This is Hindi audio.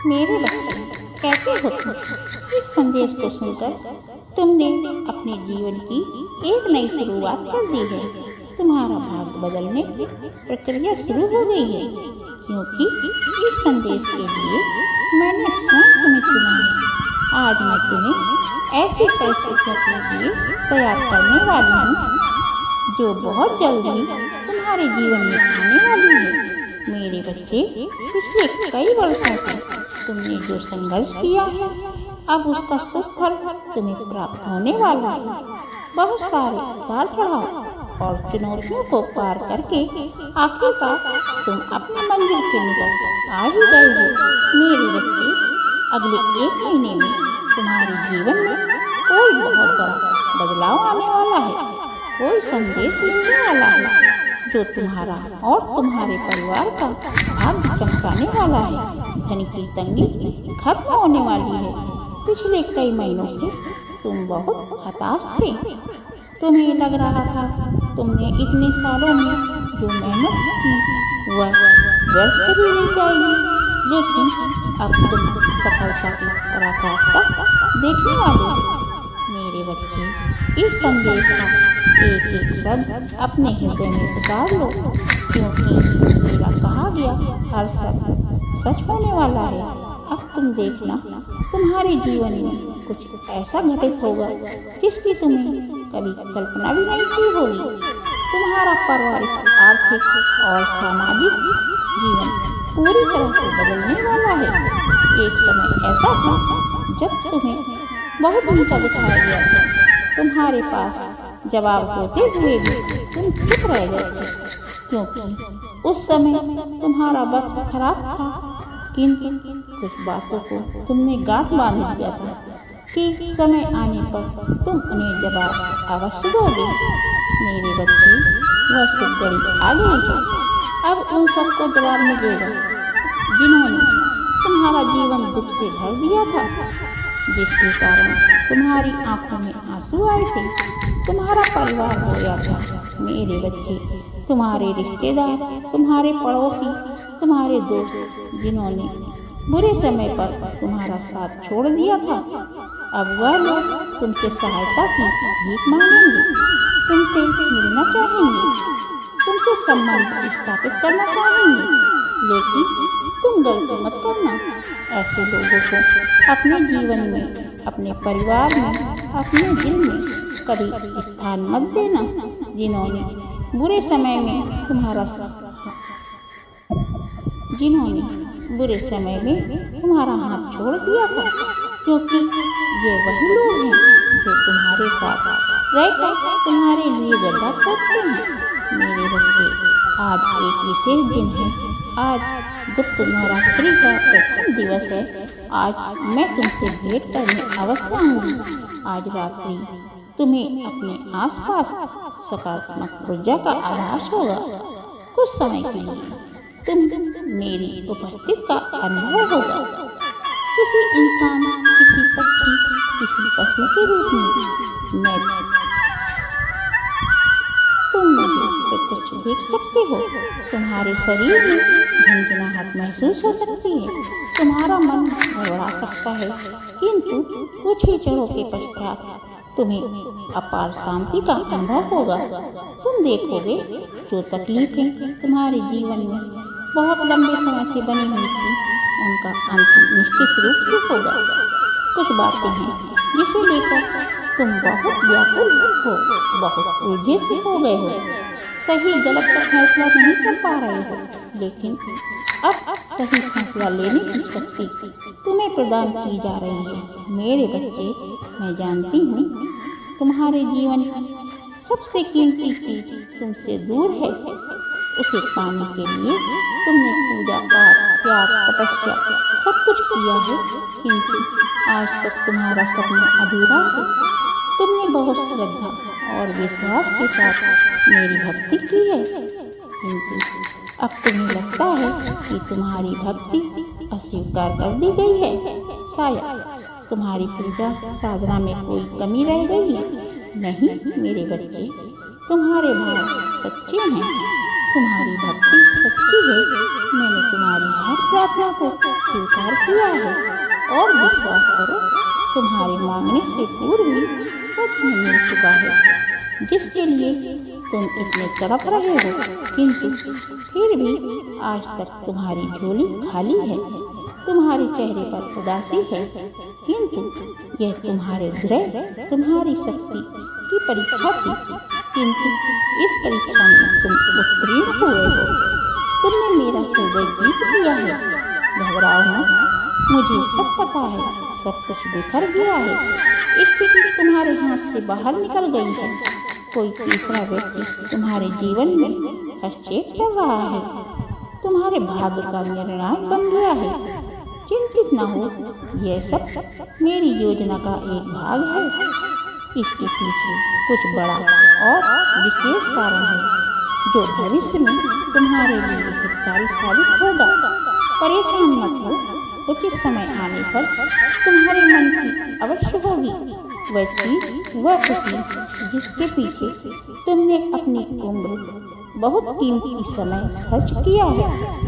मेरे बच्चे, कैसे हो तुम? इस संदेश को सुनकर तुमने अपने जीवन की एक नई शुरुआत कर दी है। तुम्हारा भाग्य बदलने की प्रक्रिया शुरू हो गई है, क्योंकि इस संदेश के लिए मैंने स्वयं तुम्हें चुना है। आज मैं तुम्हें ऐसी परिस्थितियों के लिए तैयार करने वाली हूँ जो बहुत जल्दी तुम्हारे जीवन में आने वाली है। मेरे बच्चे, पिछले कई वर्षों से तुमने जो संघर्ष किया है, अब उसका शुभ फल तुम्हें प्राप्त होने वाला है। बहुत सारे उतार चढ़ाव और चुनौतियों को पार करके आखिरकार तुम अपनी मंजिल के निकट आ ही गए हो। मेरे बच्चे, अगले 1 महीने में तुम्हारे जीवन में कोई बहुत बड़ा बदलाव आने वाला है। कोई संदेश मिलने वाला है जो तुम्हारा और तुम्हारे परिवार का भाग्य चमकाने वाला है। धन की तंगी खत्म होने वाली है। पिछले कई महीनों से तुम बहुत हताश थे। तुम्हें लग रहा था तुमने इतने सालों में जो मेहनत की वह व्यर्थ चली नहीं जाएगी, लेकिन अब तुम सफलता की पराकाष्ठा देखने वाले हो। मेरे बच्चे, इस संदेश का एक एक शब्द अपने हृदय में उतार लो, क्योंकि मेरा कहा गया हर शब्द सच होने वाला है। अब तुम देखना, तुम्हारे जीवन में कुछ ऐसा घटित होगा जिसकी तुम्हें कभी कल्पना भी नहीं की होगी। तुम्हारा पारिवारिक, आर्थिक और सामाजिक जीवन पूरी तरह से बदलने वाला है। एक समय ऐसा था जब तुम्हें बहुत नीचा दिखाया गया था। तुम्हारे पास जवाब होते हुए भी तुम चुप रह गए थे, क्योंकि उस समय तुम्हारा वक्त खराब था। किंतु कुछ बातों को तुमने गांठ बांध दिया था कि समय आने पर तुम उन्हें जवाब अवश्य दोगे। मेरे बच्चे, वह शुभ घड़ी आ गई है। अब उन सबको जवाब मिलेगा जिन्होंने तुम्हारा जीवन दुख से भर दिया था, जिसके कारण तुम्हारी आंखों में आंसू आए थे। तुम्हारा परिवार रोया था। मेरे बच्चे, तुम्हारे रिश्तेदार, तुम्हारे पड़ोसी, तुम्हारे दोस्त, जिन्होंने बुरे समय पर तुम्हारा साथ छोड़ दिया था, अब वह लोग तुमसे सहायता की भीख मांगेंगे, तुमसे मिलना चाहेंगे, तुमसे संबंध स्थापित करना चाहेंगे। लेकिन तुम गलती मत करना। ऐसे लोगों को अपने जीवन में, अपने परिवार में, अपने दिल में कभी स्थान मत देना, जिन्होंने बुरे समय में तुम्हारा हाथ छोड़ दिया था, क्योंकि ये वही लोग हैं जो तुम्हारे साथ रहकर तुम्हारे लिए गड्ढा खोदते हैं। मेरे बच्चे, आज एक विशेष दिन है। आज गुप्त नवरात्रि का प्रथम दिवस है। आज मैं तुमसे भेंट करने अवश्य आऊंगी। आज रात्रि तुम्हें अपने आसपास सकारात्मक ऊर्जा का आभास होगा। कुछ समय के लिए तुम मेरी उपस्थिति का अनुभव होगा। किसी इंसान, किसी पक्षी, किसी पशु के रूप में मैं तुम मुझे प्रत्यक्ष देख सकते हो। तुम्हारे शरीर में झंझनाहट महसूस हो सकती है। तुम्हारा मन घबरा सकता है, किंतु कुछ ही क्षणों के पश्चात तुम्हें अपार शांति का अनुभव होगा। तुम देखोगे जो तकलीफें तुम्हारे जीवन में बहुत लंबे समय से बनी हुई थी, उनका अंत निश्चित रूप से होगा। कुछ बातें हैं जिसे लेकर तुम बहुत व्याकुल हो, बहुत उलझे से हो गए हो, सही गलत का फैसला नहीं कर पा रहे हो। लेकिन अब सही फैसला लेने की शक्ति तुम्हें प्रदान की जा रही है। मेरे बच्चे, मैं जानती हूँ तुम्हारे जीवन की सबसे कीमती चीज तुमसे दूर है। उसे पाने के लिए तुमने पूजा पाठ, त्याग, तपस्या सब कुछ किया है, किंतु आज तक तुम्हारा सपना अधूरा है। तुमने बहुत श्रद्धा और विश्वास के साथ मेरी भक्ति की है, किंतु अब तुम्हें लगता है कि तुम्हारी भक्ति अस्वीकार कर दी गई है। शायद तुम्हारी पूजा साधना में कोई कमी रह गई है। नहीं मेरे बच्चे, तुम्हारे भाव सच्चे हैं, तुम्हारी भक्ति सच्ची है। मैंने तुम्हारी हर प्रार्थना को स्वीकार किया है और विश्वास करो, तुम्हारे मांगने से पूर्व ही वो तुम्हें मिल चुका है। जिसके लिए तुम इतने तड़प रहे हो, किंतु फिर भी आज तक तुम्हारी झोली खाली है। तुम्हारे चेहरे पर उदासी है, किंतु यह तुम्हारे हृदय, तुम्हारी शक्ति की परीक्षा थी। किंतु इस परीक्षा में तुम उत्तीर्ण हुए हो। तुमने मेरा हृदय जीत लिया है। घबराओ मत, मुझे सब पता है। सब कुछ बिखर गया है। स्थिति तुम्हारे हाथ से बाहर निकल गई है। कोई तीसरा व्यक्ति तुम्हारे जीवन में हस्तक्षेप कर रहा है। तुम्हारे भाग्य का निर्णायक बन गया है। चिंतित न हो, यह सब मेरी योजना का एक भाग है। इसके पीछे कुछ बड़ा और विशेष कारण है, जो भविष्य में तुम्हारे लिए हितकारी साबित होगा। परेशान मत हो, उचित समय आने पर तुम्हारे मन की अवश्य होगी वह चीज, वह खुशी जिसके पीछे तुमने अपनी उम्र, बहुत कीमती समय खर्च किया है।